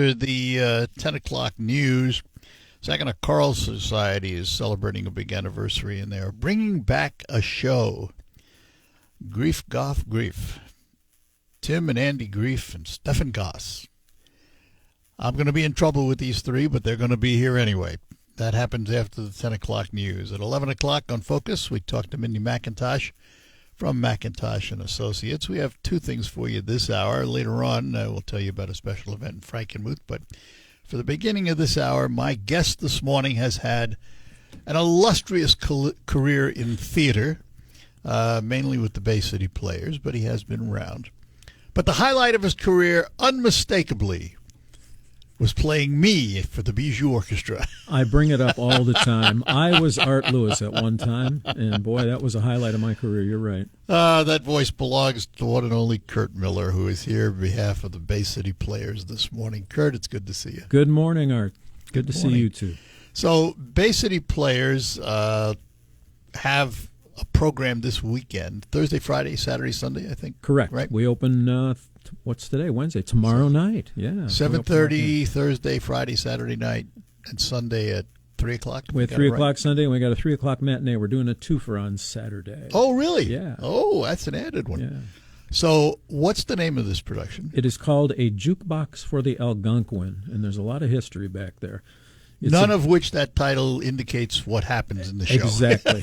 The 10 o'clock news. Saginaw Carl Society is celebrating a big anniversary, and they are bringing back a show. Grief, Goff, Grief. Tim and Andy Grief and Stefan Goss. I'm going to be in trouble with these three, but they're going to be here anyway. That happens after the 10 o'clock news. At 11 o'clock on Focus, we talked to Mindy McIntosh from McIntosh and Associates. We have two things for you this hour. Later on, we'll tell you about a special event in Frankenmuth. But for the beginning of this hour, my guest this morning has had an illustrious career in theater, mainly with the Bay City Players, but he has been around. But the highlight of his career, unmistakably, was playing me for the Bijou Orchestra. I bring it up all the time. I was Art Lewis at one time, and boy, that was a highlight of my career. You're right. That voice belongs to one and only Kurt Miller, who is here on behalf of the Bay City Players this morning. Kurt, it's good to see you. Good morning, Art. Good to see you, too. So, Bay City Players have a program this weekend, Thursday, Friday, Saturday, Sunday, I think. Correct. Right? We open... what's today? Wednesday. Tomorrow night. Yeah. 7:30 Thursday, Friday, Saturday night, and Sunday at 3 o'clock. We had 3 o'clock Sunday, and we got a 3 o'clock matinee. We're doing a twofer on Saturday. Oh, really? Yeah. Oh, that's an added one. Yeah. So what's the name of this production? It is called A Jukebox for the Algonquin, and there's a lot of history back there. None of which that title indicates what happens in the show. Exactly.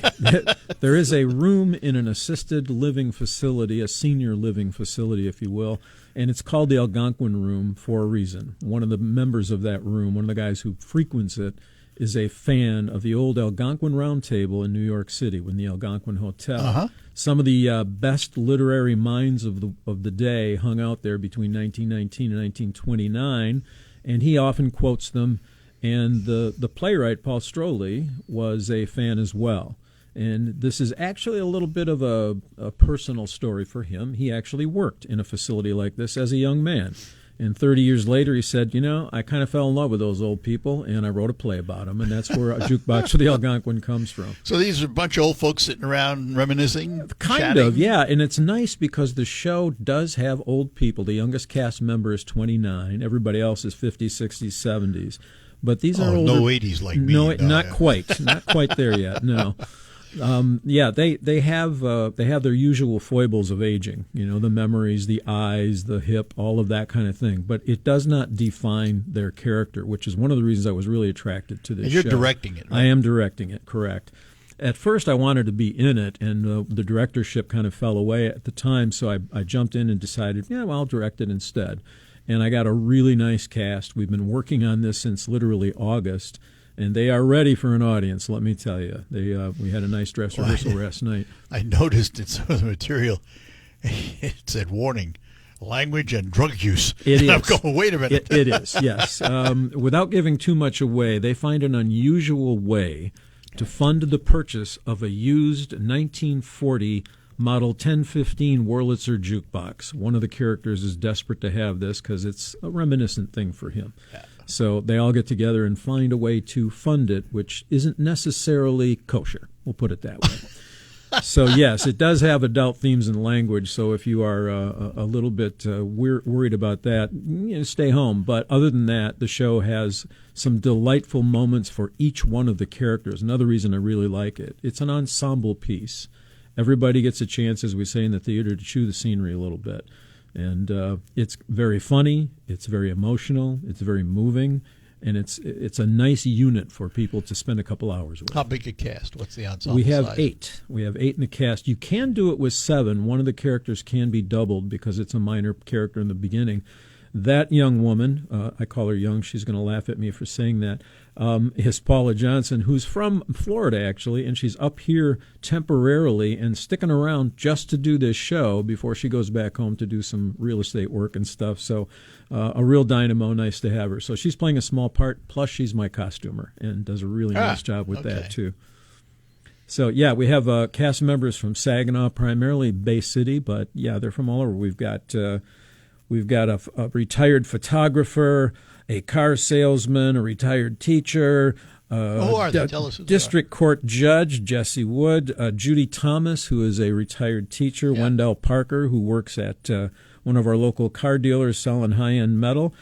There is a room in an assisted living facility, a senior living facility, if you will, and it's called the Algonquin Room for a reason. One of the members of that room, one of the guys who frequents it, is a fan of the old Algonquin Round Table in New York City, when the Algonquin Hotel. Uh-huh. Some of the best literary minds of the day hung out there between 1919 and 1929, and he often quotes them. And the playwright, Paul Stroley, was a fan as well. And this is actually a little bit of a personal story for him. He actually worked in a facility like this as a young man. And 30 years later, he said, I kind of fell in love with those old people, and I wrote a play about them. And that's where A Jukebox for the Algonquin comes from. So these are a bunch of old folks sitting around reminiscing? Kind chatting? of, yeah. And it's nice because the show does have old people. The youngest cast member is 29. Everybody else is 50s, 60s, 70s. But these are older. No 80s like me. No, not quite. Not quite there yet, no. They have their usual foibles of aging, the memories, the eyes, the hip, all of that kind of thing. But it does not define their character, which is one of the reasons I was really attracted to this show. And you're directing it, right? I am directing it, correct. At first, I wanted to be in it, and the directorship kind of fell away at the time, so I jumped in and decided, I'll direct it instead. And I got a really nice cast. We've been working on this since literally August, and they are ready for an audience, let me tell you. We had a nice dress rehearsal last night. I noticed in some of the material, it said, warning, language and drug use. It is. I'm going, wait a minute. It is, yes. Without giving too much away, they find an unusual way to fund the purchase of a used 1940 Model 1015 Wurlitzer jukebox. One of the characters is desperate to have this because it's a reminiscent thing for him. Yeah. So they all get together and find a way to fund it, which isn't necessarily kosher. We'll put it that way. So, yes, it does have adult themes and language, so if you are a little bit worried about that, stay home. But other than that, the show has some delightful moments for each one of the characters. Another reason I really like it, it's an ensemble piece. Everybody gets a chance, as we say in the theater, to chew the scenery a little bit. And it's very funny, it's very emotional, it's very moving, and it's a nice unit for people to spend a couple hours with. How big a cast? What's the ensemble We have size? 8. We have 8 in the cast. You can do it with 7. One of the characters can be doubled because it's a minor character in the beginning. That young woman, I call her young, she's going to laugh at me for saying that, is Paula Johnson, who's from Florida, actually, and she's up here temporarily and sticking around just to do this show before she goes back home to do some real estate work and stuff. So a real dynamo, nice to have her. So she's playing a small part, plus she's my costumer and does a really nice job with that, too. So, yeah, we have cast members from Saginaw, primarily Bay City, but, yeah, they're from all over. We've got a retired photographer, a car salesman, a retired teacher, Who are they? Tell us who they District Court Judge Jesse Wood, Judy Thomas, who is a retired teacher, Wendell Parker, who works at one of our local car dealers selling high-end metal,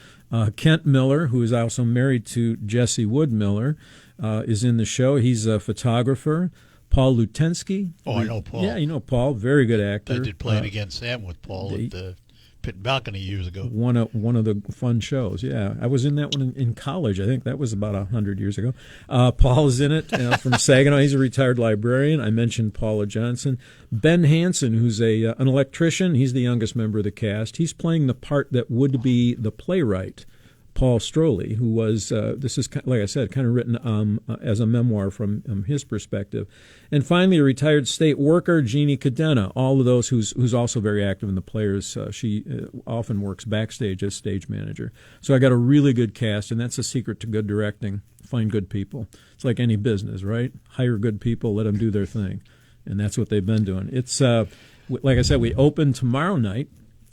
Kent Miller, who is also married to Jessie Wood Miller, is in the show. He's a photographer. Paul Lutensky. Oh, I know Paul. Yeah, you know Paul. Very good actor. I did Playing Against Sam with Paul at the Pit and Balcony years ago. One of the fun shows. Yeah, I was in that one in college. I think that was about 100 years ago. Paul is in it from Saginaw. He's a retired librarian. I mentioned Paula Johnson. Ben Hansen, who's an electrician. He's the youngest member of the cast. He's playing the part that would be the playwright, Paul Stroley, who was, this is, like I said, kind of written as a memoir from his perspective. And finally, a retired state worker, Jeannie Cadena, all of those who's also very active in the Players. She often works backstage as stage manager. So I got a really good cast, and that's the secret to good directing. Find good people. It's like any business, right? Hire good people, let them do their thing. And that's what they've been doing. It's, like I said, we open tomorrow night,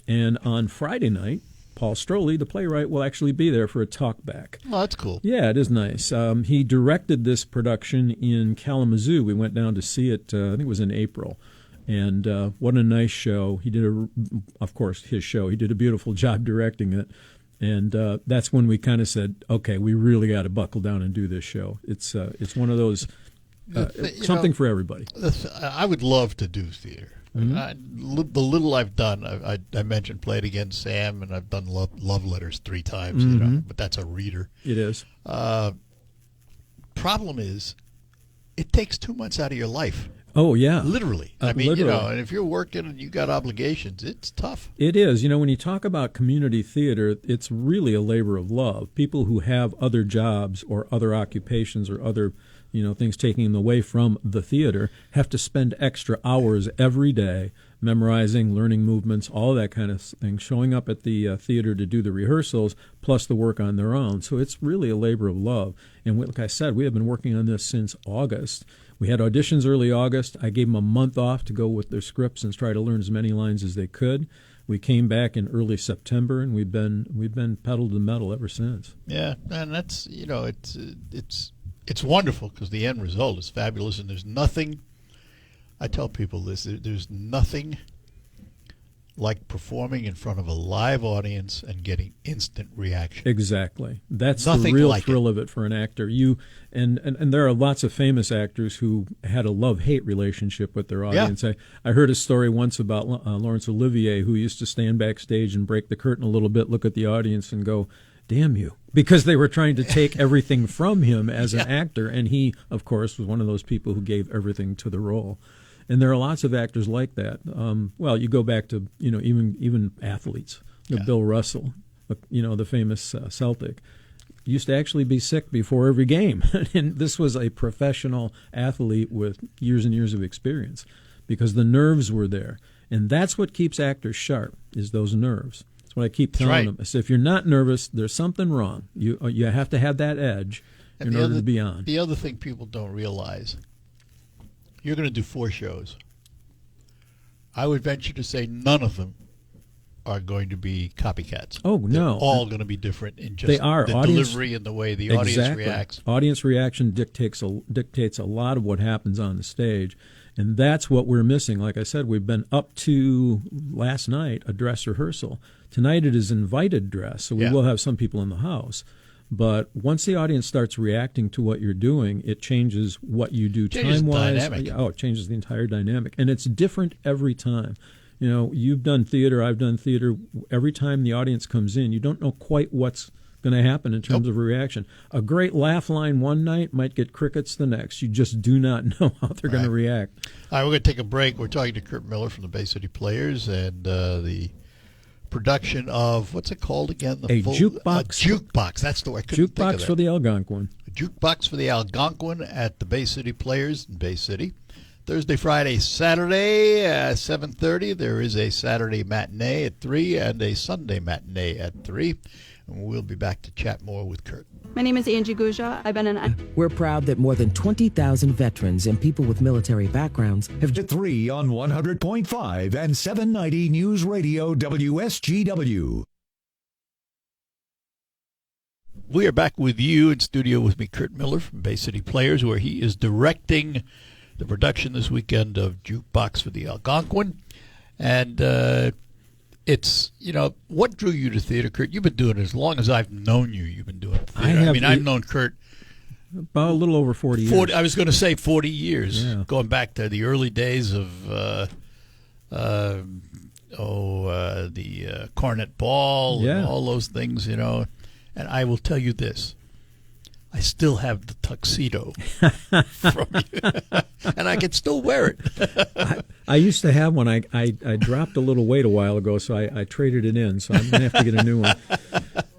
and on Friday night, Paul Stroley, the playwright, will actually be there for a talkback. Oh, that's cool. Yeah, it is nice. He directed this production in Kalamazoo. We went down to see it, I think it was in April. And what a nice show. He did, of course, his show. He did a beautiful job directing it. And that's when we kind of said, okay, we really got to buckle down and do this show. It's one of those, something for everybody. I would love to do theater. Mm-hmm. The little I've done, I mentioned Played Against Sam, and I've done love letters 3 times, Mm-hmm. but that's a reader. It is. Problem is, it takes 2 months out of your life. Oh, yeah. Literally. I mean, literally. and if you're working and you got obligations, it's tough. It is. When you talk about community theater, it's really a labor of love. People who have other jobs or other occupations or other things taking them away from the theater have to spend extra hours every day memorizing, learning movements, all that kind of thing, showing up at the theater to do the rehearsals, plus the work on their own. So it's really a labor of love. And like I said, we have been working on this since August. We had auditions early August. I gave them a month off to go with their scripts and try to learn as many lines as they could. We came back in early September, and we've been pedal to the metal ever since. Yeah, and that's it's wonderful because the end result is fabulous, and there's nothing. I tell people this: there's nothing like performing in front of a live audience and getting instant reaction. Exactly. That's Nothing the real like thrill of it for an actor. And there are lots of famous actors who had a love-hate relationship with their audience. Yeah. I heard a story once about Laurence Olivier, who used to stand backstage and break the curtain a little bit, look at the audience and go, "Damn you," because they were trying to take everything from him as an actor. And he, of course, was one of those people who gave everything to the role. And there are lots of actors like that. Well, you go back to even athletes. Bill Russell, the famous Celtic, used to actually be sick before every game, and this was a professional athlete with years and years of experience, because the nerves were there, and that's what keeps actors sharp, is those nerves. That's what I keep telling them. I say, if you're not nervous, there's something wrong. You have to have that edge in order to be on. The other thing people don't realize. You're going to do 4 shows. I would venture to say none of them are going to be copycats. Oh, They're no. all going to be different in just They are. the delivery and the way the audience reacts. Audience reaction dictates a lot of what happens on the stage, and that's what we're missing. Like I said, we've been up to last night a dress rehearsal. Tonight it is invited dress, so we will have some people in the house. But once the audience starts reacting to what you're doing, it changes what you do time-wise. It changes the entire dynamic. And it's different every time. You've done theater, I've done theater. Every time the audience comes in, you don't know quite what's going to happen in terms of reaction. A great laugh line one night might get crickets the next. You just do not know how they're going to react. All right, we're going to take a break. We're talking to Kurt Miller from the Bay City Players and the production of, what's it called again? Jukebox. Jukebox. That's the way I couldn't think of that. Jukebox for the Algonquin. A Jukebox for the Algonquin at the Bay City Players in Bay City. Thursday, Friday, Saturday, 7:30. There is a Saturday matinee at 3 and a Sunday matinee at 3. And we'll be back to chat more with Kurt. My name is Angie Gouja. I've been We're proud that more than 20,000 veterans and people with military backgrounds have... 3 on 100.5 and 790 News Radio WSGW. We are back with you in studio with me, Kurt Miller from Bay City Players, where he is directing the production this weekend of Jukebox for the Algonquin. And it's, what drew you to theater, Kurt? You've been doing it as long as I've known you. You've been doing theater. I've known Kurt about a little over 40 years. I was going to say 40 years, going back to the early days of the Cornet Ball and all those things, And I will tell you this. I still have the tuxedo from you, and I can still wear it. I used to have one. I dropped a little weight a while ago, so I traded it in. So I'm going to have to get a new one.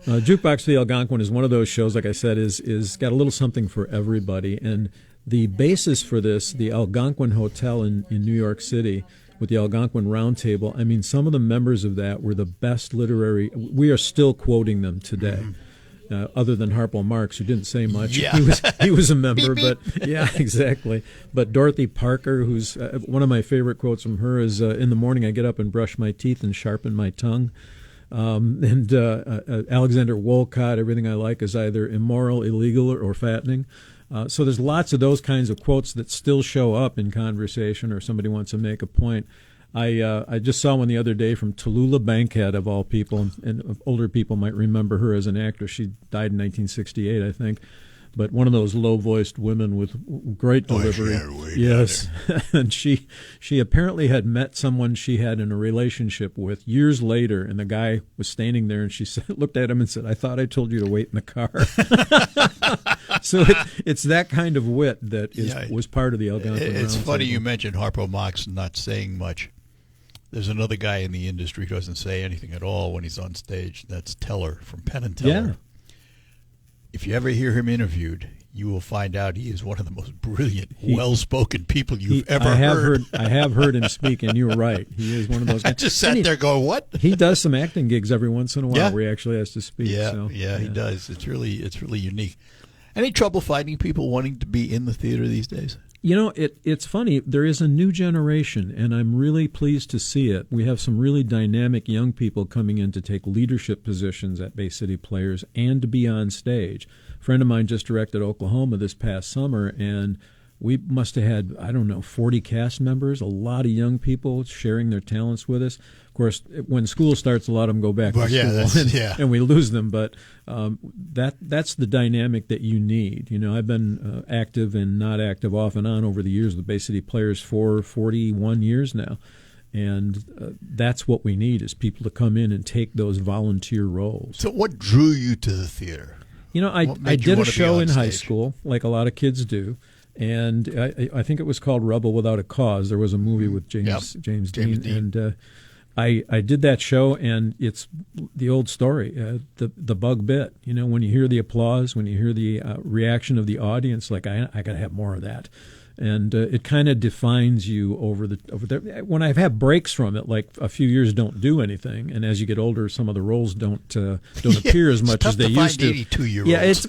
Jukebox for the Algonquin is one of those shows, like I said, is got a little something for everybody. And the basis for this, the Algonquin Hotel in New York City, with the Algonquin Roundtable, I mean, some of the members of that were the best literary. We are still quoting them today. Mm-hmm. Other than Harpo Marx, who didn't say much. Yeah. He was a member, but yeah, exactly. But Dorothy Parker, who's one of my favorite quotes from her is, in the morning I get up and brush my teeth and sharpen my tongue. And Alexander Wolcott, everything I like is either immoral, illegal, or fattening. So there's lots of those kinds of quotes that still show up in conversation or somebody wants to make a point. I just saw one the other day from Tallulah Bankhead, of all people, and older people might remember her as an actress. She died in 1968, I think. But one of those low-voiced women with great delivery. Yes, and she apparently had met someone she had in a relationship with years later, and the guy was standing there, and she looked at him and said, "I thought I told you to wait in the car." So it's that kind of wit that was part of the Algonquin. It's funny you mentioned Harpo Marx not saying much. There's another guy in the industry who doesn't say anything at all when he's on stage. That's Teller from Penn and Teller. Yeah. If you ever hear him interviewed, you will find out he is one of the most brilliant, well-spoken people you've ever heard. I have heard him speak, and you're right. He is one of those guys. I just sat there going, what? He does some acting gigs every once in a while where he actually has to speak. Yeah, he does. It's really unique. Any trouble finding people wanting to be in the theater these days? It's funny. There is a new generation, and I'm really pleased to see it. We have some really dynamic young people coming in to take leadership positions at Bay City Players and to be on stage. A friend of mine just directed Oklahoma this past summer, and we must have had, 40 cast members, a lot of young people sharing their talents with us. Of course, when school starts, a lot of them go back to school, and we lose them. But that's the dynamic that you need. I've been active and not active off and on over the years with Bay City Players for 41 years now. And that's what we need is people to come in and take those volunteer roles. So what drew you to the theater? I did a show in high school, like a lot of kids do. And I think it was called Rebel Without a Cause. There was a movie with James Dean. And I did that show, and it's the old story, the bug bit. When you hear the applause, when you hear the reaction of the audience, like I got to have more of that. And it kind of defines you over there. When I've had breaks from it, like a few years don't do anything, and as you get older, some of the roles don't appear as much as they used to. 82-year-olds. Yeah, it's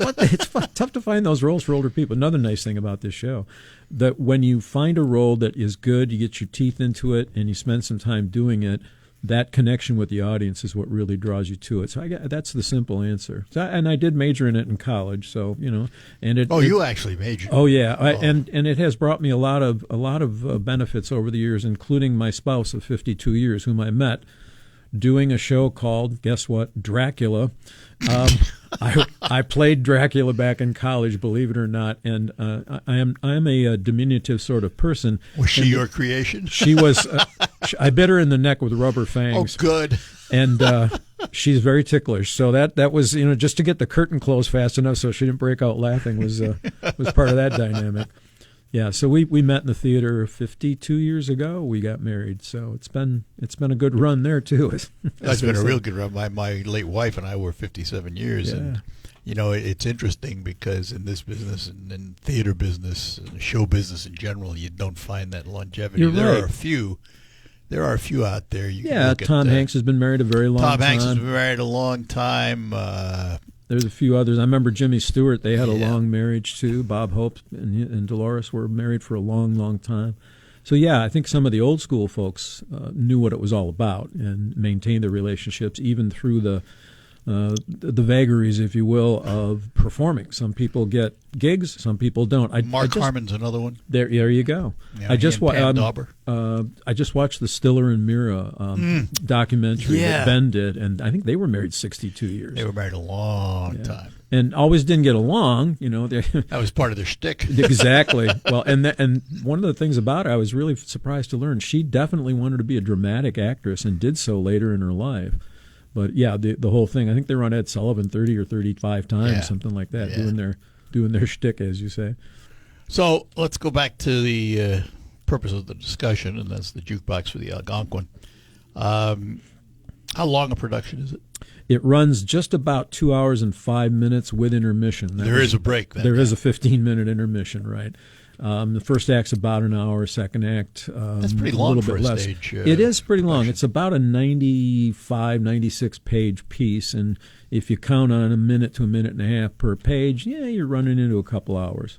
tough to find those roles for older people. Another nice thing about this show, that when you find a role that is good, you get your teeth into it, and you spend some time doing it, that connection with the audience is what really draws you to it. So that's the simple answer. And I did major in it in college, so and it. You actually majored. Oh yeah, and it has brought me a lot of benefits over the years, including my spouse of 52 years, whom I met doing a show called, guess what, Dracula. I played Dracula back in college, believe it or not, and I am a diminutive sort of person. Was she your creation? She was. I bit her in the neck with rubber fangs. Oh, good. And she's very ticklish. So that was just to get the curtain closed fast enough so she didn't break out laughing was part of that dynamic. Yeah, so we met in the theater 52 years ago. We got married, so it's been a good run there too. That's been a real good run. My late wife and I were 57 years, and it's interesting because in this business and in theater business and show business in general, you don't find that longevity. There are a few. There are a few out there. Tom Hanks has been married a very long time. Tom Hanks has been married a long time. There's a few others. I remember Jimmy Stewart. They had a long marriage, too. Bob Hope and Dolores were married for a long, long time. So, I think some of the old school folks knew what it was all about and maintained their relationships even through the the vagaries, if you will, of performing. Some people get gigs, some people don't. Mark Harmon's another one. There you go. Yeah, I just I just watched the Stiller and Mira documentary that Ben did, and I think they were married 62 years. They were married a long time. And always didn't get along, That was part of their shtick. Exactly. Well, and one of the things about her, I was really surprised to learn, she definitely wanted to be a dramatic actress and did so later in her life. But yeah, the whole thing, I think they were on Ed Sullivan 30 or 35 times, something like that, doing their shtick, as you say. So let's go back to the purpose of the discussion, and that's the jukebox for the Algonquin. How long a production is it? It runs just about 2 hours and 5 minutes with intermission. There is a break then. There is a 15-minute intermission, right? The first act's about an hour, second act that's pretty long a little for bit a less. Stage, it is pretty long. production. It's about a 95, 96-page piece, and if you count on a minute to a minute and a half per page, you're running into a couple hours.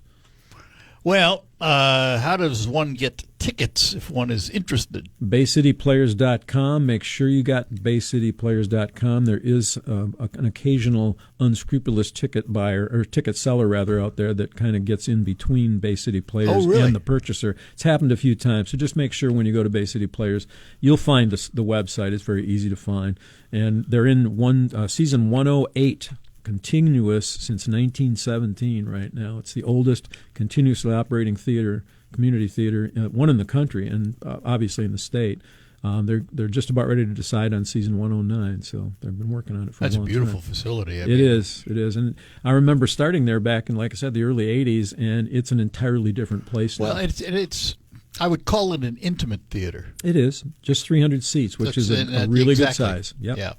Well, how does one get tickets if one is interested? BayCityPlayers.com. Make sure you got BayCityPlayers.com. There is an occasional unscrupulous ticket buyer or ticket seller rather out there that kind of gets in between Bay City Players and the purchaser. It's happened a few times, so just make sure when you go to Bay City Players, you'll find the website. It's very easy to find, and they're in season 108. Continuous since 1917 right now. It's the oldest continuously operating community theater, one in the country and obviously in the state. They're just about ready to decide on season 109, so they've been working on it for a long time. That's a beautiful facility. It is. And I remember starting there back in, like I said, the early 80s, and it's an entirely different place now. Well, it's I would call it an intimate theater. It is. Just 300 seats, which is a really good size. Yep. Yeah,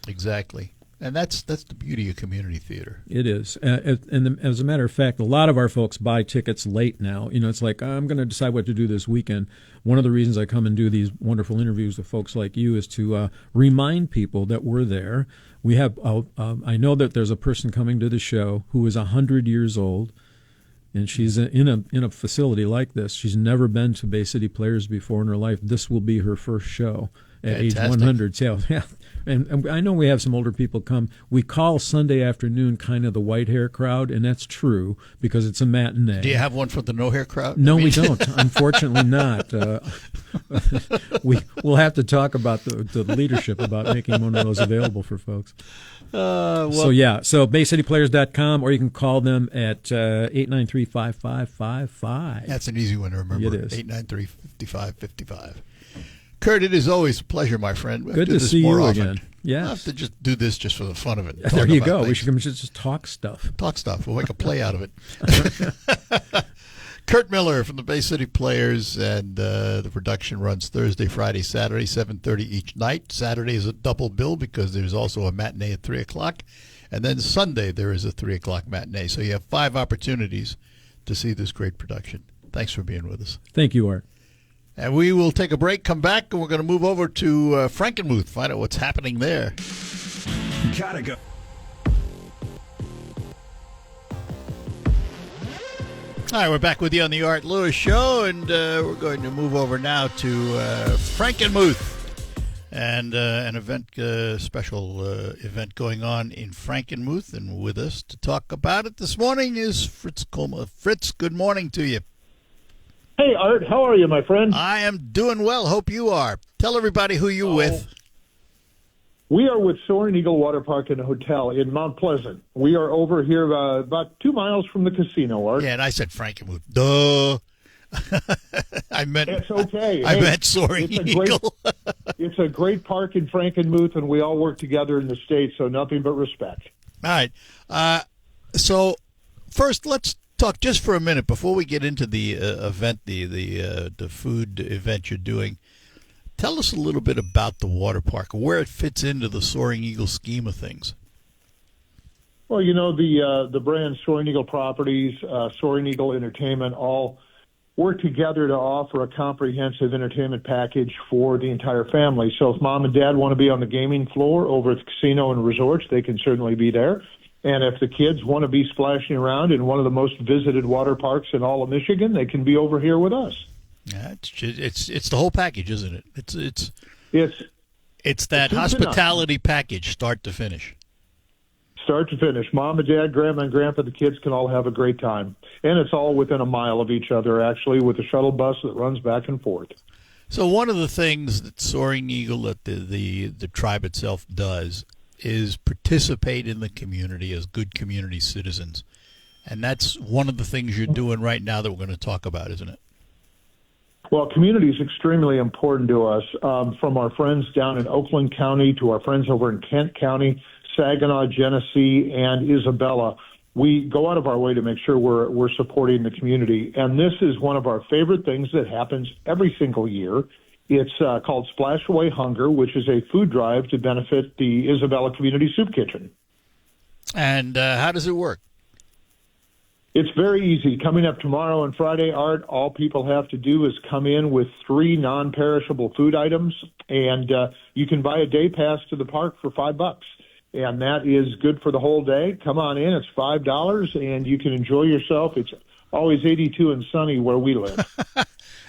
exactly. And that's the beauty of community theater. It is. And as a matter of fact, a lot of our folks buy tickets late now. It's like, I'm going to decide what to do this weekend. One of the reasons I come and do these wonderful interviews with folks like you is to remind people that we're there. We have. I know that there's a person coming to the show who is 100 years old, and she's in a facility like this. She's never been to Bay City Players before in her life. This will be her first show at age 100. Yeah. And I know we have some older people come. We call Sunday afternoon kind of the white hair crowd, and that's true because it's a matinee. Do you have one for the no hair crowd? No, we don't. Unfortunately not. We'll have to talk about the leadership about making one of those available for folks. So BayCityPlayers.com, or you can call them at 893-5555. That's an easy one to remember. It is. 893-5555. Kurt, it is always a pleasure, my friend. Good to see you again. Yeah, I'll have to just do this just for the fun of it. There you go. We should just talk stuff. We'll make a play out of it. Kurt Miller from the Bay City Players, and the production runs Thursday, Friday, Saturday, 7:30 each night. Saturday is a double bill because there's also a matinee at 3 o'clock, and then Sunday there is a 3 o'clock matinee. So you have 5 opportunities to see this great production. Thanks for being with us. Thank you, Art. And we will take a break, come back, and we're going to move over to Frankenmuth, find out what's happening there. Gotta go. All right, we're back with you on the Art Lewis Show, and we're going to move over now to Frankenmuth, and an event, special event going on in Frankenmuth. And with us to talk about it this morning is Fritz Colma. Fritz, good morning to you. Hey, Art, how are you, my friend? I am doing well. Hope you are. Tell everybody who you're with. We are with Soaring Eagle Water Park and Hotel in Mount Pleasant. We are over here about 2 miles from the casino, Art. Yeah, and I said Frankenmuth. Duh. I meant it's okay. I meant Soaring Eagle. It's a great park in Frankenmuth, and we all work together in the state, so nothing but respect. All right. So first, let's talk just for a minute before we get into the event, the food event you're doing. Tell us a little bit about the water park, where it fits into the Soaring Eagle scheme of things. Well, the brand Soaring Eagle Properties, Soaring Eagle Entertainment, all work together to offer a comprehensive entertainment package for the entire family. So if mom and dad want to be on the gaming floor over at the casino and resorts, they can certainly be there. And if the kids want to be splashing around in one of the most visited water parks in all of Michigan, they can be over here with us. Yeah, it's the whole package, isn't it? It's that it's hospitality package, start to finish. Start to finish. Mom and Dad, Grandma and Grandpa, the kids can all have a great time. And it's all within a mile of each other, actually, with a shuttle bus that runs back and forth. So one of the things that Soaring Eagle, that the tribe itself does, is participate in the community as good community citizens. And that's one of the things you're doing right now that we're going to talk about, isn't it? Well, community is extremely important to us, from our friends down in Oakland County to our friends over in Kent County, Saginaw, Genesee, and Isabella. We go out of our way to make sure we're supporting the community. And this is one of our favorite things that happens every single year. It's called Splash Away Hunger, which is a food drive to benefit the Isabella Community Soup Kitchen. And how does it work? It's very easy. Coming up tomorrow and Friday, Art, all people have to do is come in with 3 non-perishable food items, and you can buy a day pass to the park for $5. And that is good for the whole day. Come on in. It's $5, and you can enjoy yourself. It's always 82 and sunny where we live.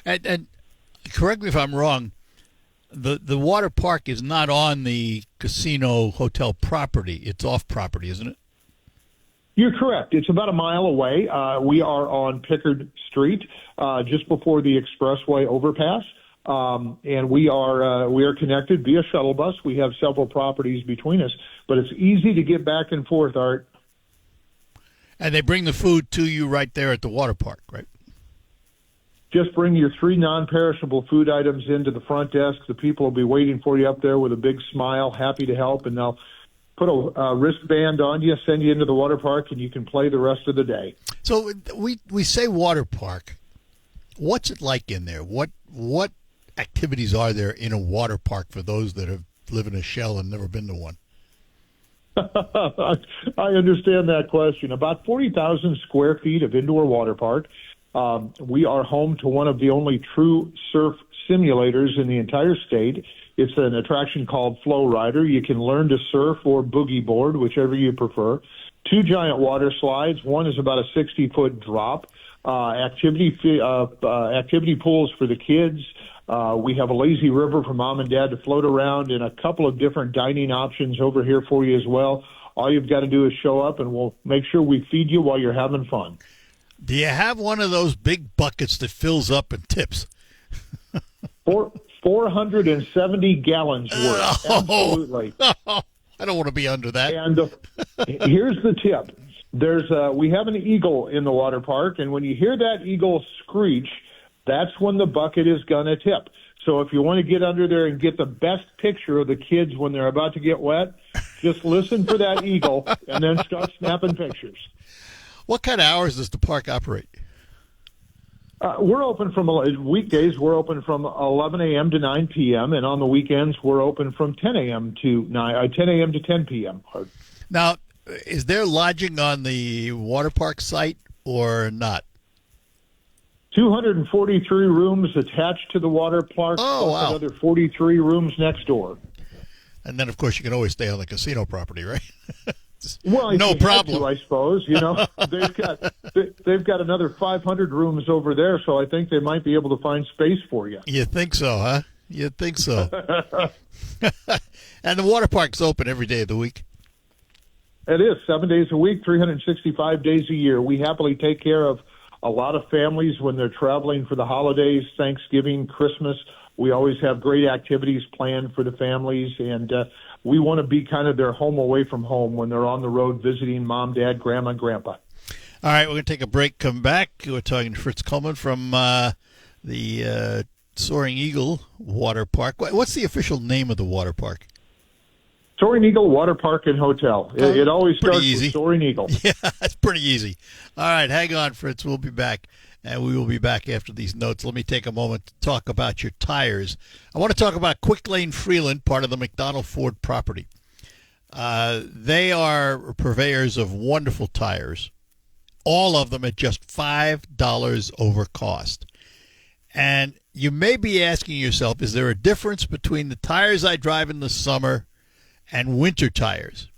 And correct me if I'm wrong, the water park is not on the casino hotel property. It's off property, isn't it? You're correct. It's about a mile away. We are on Pickard Street, just before the expressway overpass. And we are connected via shuttle bus. We have several properties between us, but it's easy to get back and forth, Art. And they bring the food to you right there at the water park, right? Just bring your 3 non-perishable food items into the front desk. The people will be waiting for you up there with a big smile, happy to help, and they'll put a wristband on you, send you into the water park, and you can play the rest of the day. So we say water park. What's it like in there? What activities are there in a water park for those that have lived in a shell and never been to one? I understand that question. About 40,000 square feet of indoor water park. We are home to one of the only true surf simulators in the entire state. It's an attraction called Flow Rider. You can learn to surf or boogie board, whichever you prefer. 2 giant water slides. One is about a 60-foot drop. Activity pools for the kids. We have a lazy river for Mom and Dad to float around, and a couple of different dining options over here for you as well. All you've got to do is show up, and we'll make sure we feed you while you're having fun. Do you have one of those big buckets that fills up and tips? 470 gallons worth. Absolutely. I don't want to be under that. And here's the tip. We have an eagle in the water park, and when you hear that eagle screech, that's when the bucket is going to tip. So if you want to get under there and get the best picture of the kids when they're about to get wet, just listen for that eagle and then start snapping pictures. What kind of hours does the park operate? We're open from weekdays. We're open from 11 a.m. to 9 p.m. and on the weekends we're open from 10 a.m. to 10 a.m. to 10 p.m. Now, is there lodging on the water park site or not? 243 rooms attached to the water park. Oh, wow. Another 43 rooms next door. And then, of course, you can always stay on the casino property, right? Well, no problem. I suppose. You know, they've got another 500 rooms over there, so I think they might be able to find space for you. You think so, huh? You think so? And the water park's open every day of the week. It is 7 days a week, 365 days a year. We happily take care of a lot of families when they're traveling for the holidays, Thanksgiving, Christmas. We always have great activities planned for the families, and we want to be kind of their home away from home when they're on the road visiting Mom, Dad, Grandma, and Grandpa. All right, we're going to take a break, come back. We're talking to Fritz Coleman from the Soaring Eagle Water Park. What's the official name of the water park? Soaring Eagle Water Park and Hotel. It always starts with Soaring Eagle. Yeah, that's pretty easy. All right, hang on, Fritz. We'll be back, and we will be back after these notes. Let me take a moment to talk about your tires. I want to talk about Quick Lane Freeland, part of the McDonald Ford property. They are purveyors of wonderful tires, all of them at just $5 over cost. And you may be asking yourself, is there a difference between the tires I drive in the summer and winter tires?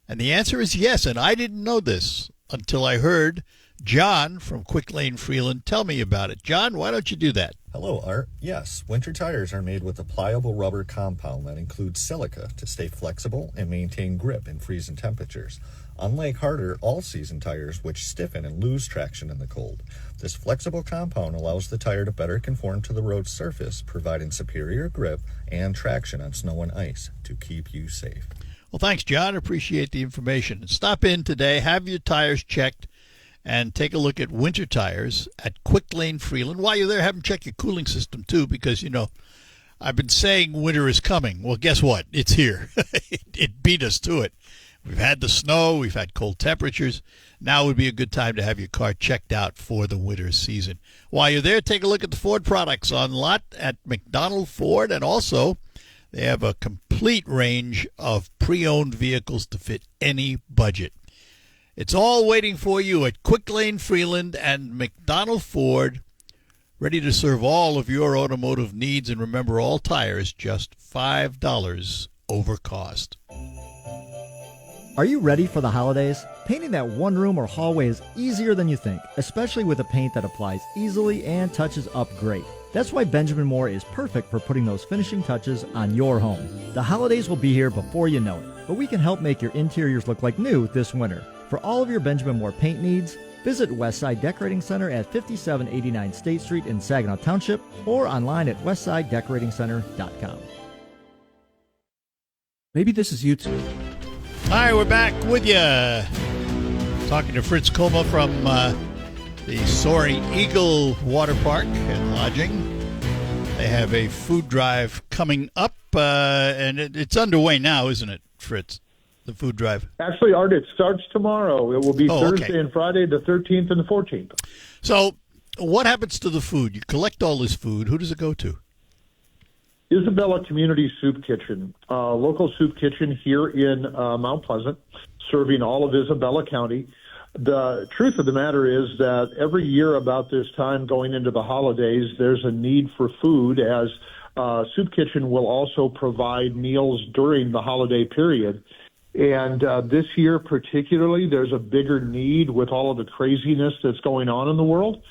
And the answer is yes, and I didn't know this until I heard John from Quick Lane Freeland. Tell me about it. John, why don't you do that? Hello, Art. Yes, winter tires are made with a pliable rubber compound that includes silica to stay flexible and maintain grip in freezing temperatures. Unlike harder all-season tires, which stiffen and lose traction in the cold, this flexible compound allows the tire to better conform to the road's surface, providing superior grip and traction on snow and ice to keep you safe. Well, thanks, John. Appreciate the information. Stop in today, have your tires checked, and take a look at winter tires at Quick Lane Freeland. While you're there, have them check your cooling system, too, because, you know, I've been saying winter is coming. Well, guess what? It's here. It beat us to it. We've had the snow. We've had cold temperatures. Now would be a good time to have your car checked out for the winter season. While you're there, take a look at the Ford products on lot at McDonald Ford, and also they have a complete range of pre-owned vehicles to fit any budget. It's all waiting for you at Quick Lane Freeland and McDonald Ford, ready to serve all of your automotive needs. And remember, all tires just $5 over cost. Are you ready for the holidays? Painting that one room or hallway is easier than you think, especially with a paint that applies easily and touches up great. That's why Benjamin Moore is perfect for putting those finishing touches on your home. The holidays will be here before you know it, but we can help make your interiors look like new this winter. For all of your Benjamin Moore paint needs, visit Westside Decorating Center at 5789 State Street in Saginaw Township or online at westsidedecoratingcenter.com. Maybe this is YouTube. Hi, we're back with you. Talking to Fritz Koma from the Soaring Eagle Water Park and Lodging. They have a food drive coming up, and it's underway now, isn't it, Fritz? The food drive. Actually, Art, it starts tomorrow. It will be Thursday and Friday, the 13th and the 14th. So what happens to the food? You collect all this food. Who does it go to? Isabella Community Soup Kitchen, local soup kitchen here in Mount Pleasant, serving all of Isabella County. The truth of the matter is that every year about this time going into the holidays, there's a need for food, as Soup Kitchen will also provide meals during the holiday period. And this year particularly, there's a bigger need with all of the craziness that's going on in the world.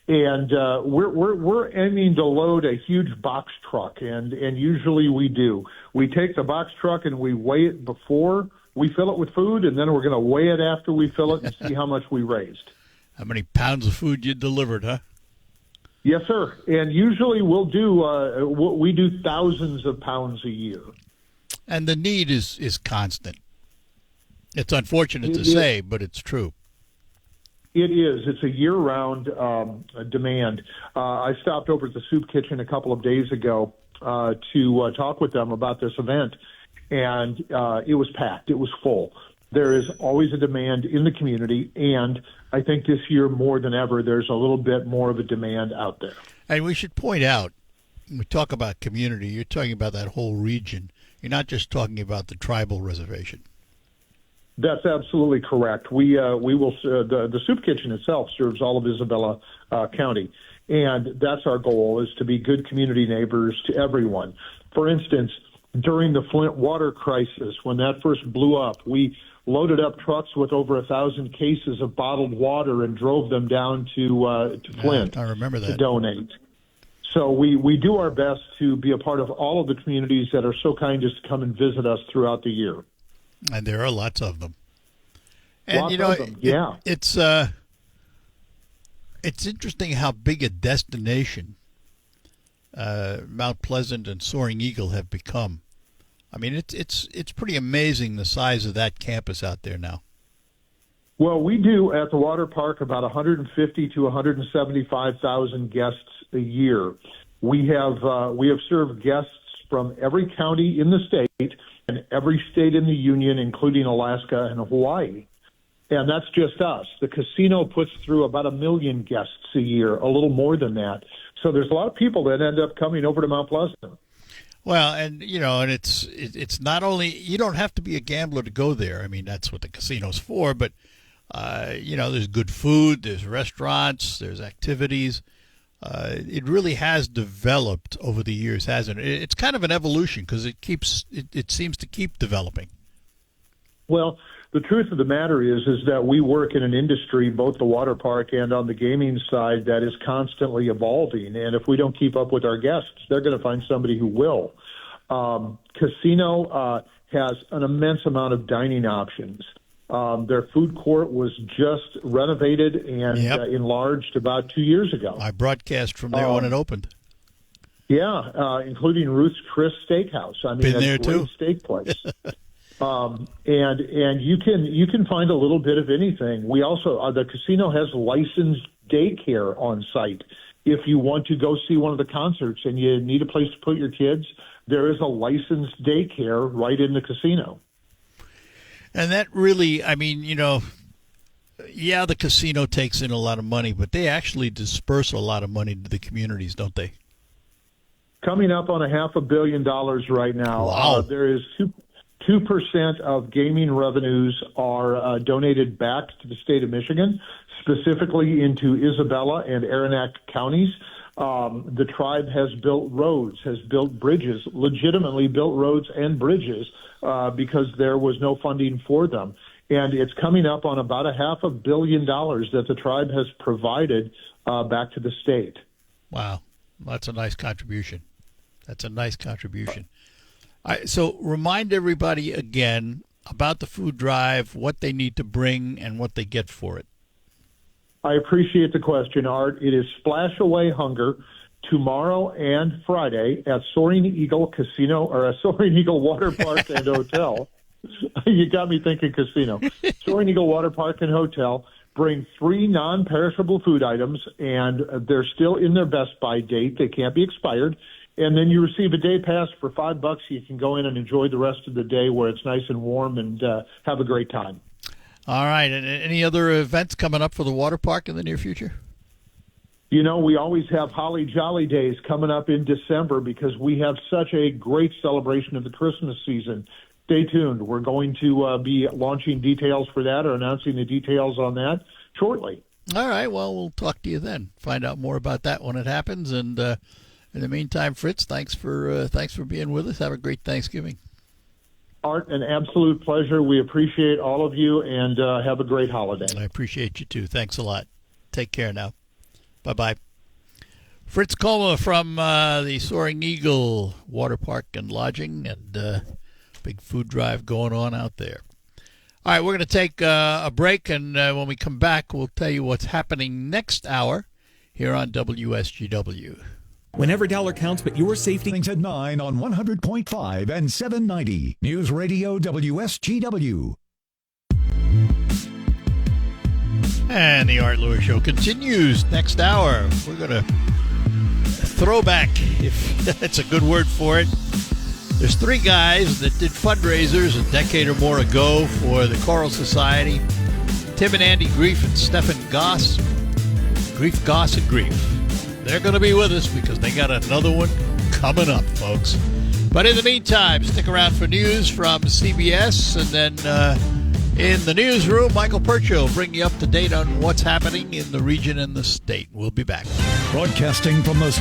And we're aiming to load a huge box truck, and usually we do. We take the box truck and we weigh it before we fill it with food, and then we're going to weigh it after we fill it and see how much we raised. How many pounds of food you delivered, huh? Yes, sir. And usually we'll do we do thousands of pounds a year. And the need is constant. It's unfortunate to say, but it's true. It is. It's a year-round demand. I stopped over at the Soup Kitchen a couple of days ago to talk with them about this event, and it was packed. It was full. There is always a demand in the community, and I think this year more than ever, there's a little bit more of a demand out there. And we should point out, when we talk about community, you're talking about that whole region. You're not just talking about the tribal reservation. That's absolutely correct. We will the Soup Kitchen itself serves all of Isabella County, and that's our goal, is to be good community neighbors to everyone. For instance, during the Flint water crisis, when that first blew up, we loaded up trucks with over 1,000 cases of bottled water and drove them down to Flint. I remember that. To donate. So we do our best to be a part of all of the communities that are so kind as to come and visit us throughout the year. And there are lots of them. And lots you know, of them. Yeah. It's interesting how big a destination Mount Pleasant and Soaring Eagle have become. I mean, it's pretty amazing the size of that campus out there now. Well, we do at the water park about 150 to 175,000 guests a year. We have served guests from every county in the state and every state in the union, including Alaska and Hawaii. And that's just us. The casino puts through about 1 million guests a year, a little more than that. So there's a lot of people that end up coming over to Mount Pleasant. Well, and you know, and it's not only, you don't have to be a gambler to go there. I mean, that's what the casino's for. But you know, there's good food, there's restaurants, there's activities. It really has developed over the years, hasn't it? It's kind of an evolution because it seems to keep developing. Well, the truth of the matter is that we work in an industry, both the water park and on the gaming side, that is constantly evolving. And if we don't keep up with our guests, they're going to find somebody who will. Casino has an immense amount of dining options. Their food court was just renovated and enlarged about 2 years ago. I broadcast from there when it opened. Yeah, including Ruth's Chris Steakhouse. I mean, been there a great too. Steak place. And you can find a little bit of anything. We also the casino has licensed daycare on site. If you want to go see one of the concerts and you need a place to put your kids, there is a licensed daycare right in the casino. And that really, I mean, the casino takes in a lot of money, but they actually disperse a lot of money to the communities, don't they? Coming up on $500 million right now. Wow. There is 2% of gaming revenues are donated back to the state of Michigan, specifically into Isabella and Aranac counties. The tribe has built roads, has built bridges, legitimately built roads and bridges because there was no funding for them. And it's coming up on about $500 million that the tribe has provided back to the state. Wow. That's a nice contribution. So remind everybody again about the food drive, what they need to bring, and what they get for it. I appreciate the question, Art. It is Splash Away Hunger tomorrow and Friday at Soaring Eagle Casino or Soaring Eagle Water Park and Hotel. You got me thinking casino. Soaring Eagle Water Park and Hotel. Bring 3 non-perishable food items, and they're still in their Best Buy date. They can't be expired. And then you receive a day pass for $5. You can go in and enjoy the rest of the day where it's nice and warm and have a great time. All right. And any other events coming up for the water park in the near future? We always have Holly Jolly Days coming up in December because we have such a great celebration of the Christmas season. Stay tuned. We're going to be launching details for that or announcing the details on that shortly. All right. Well, we'll talk to you then. Find out more about that when it happens. And in the meantime, Fritz, thanks for being with us. Have a great Thanksgiving. Art, an absolute pleasure. We appreciate all of you, and have a great holiday. I appreciate you, too. Thanks a lot. Take care now. Bye-bye. Fritz Coma from the Soaring Eagle Water Park and Lodging, and big food drive going on out there. All right, we're going to take a break, and when we come back, we'll tell you what's happening next hour here on WSGW. When every dollar counts, but your safety. Things at 9 on 100.5 and 790. News Radio WSGW. And the Art Lewis Show continues next hour. We're going to throwback, if that's a good word for it. There's 3 guys that did fundraisers a decade or more ago for the Choral Society. Tim and Andy Grief and Stefan Goss. Grief, Goss, and Grief. They're going to be with us because they got another one coming up, folks. But in the meantime, stick around for news from CBS. And then in the newsroom, Michael Percho will bring you up to date on what's happening in the region and the state. We'll be back. Broadcasting from the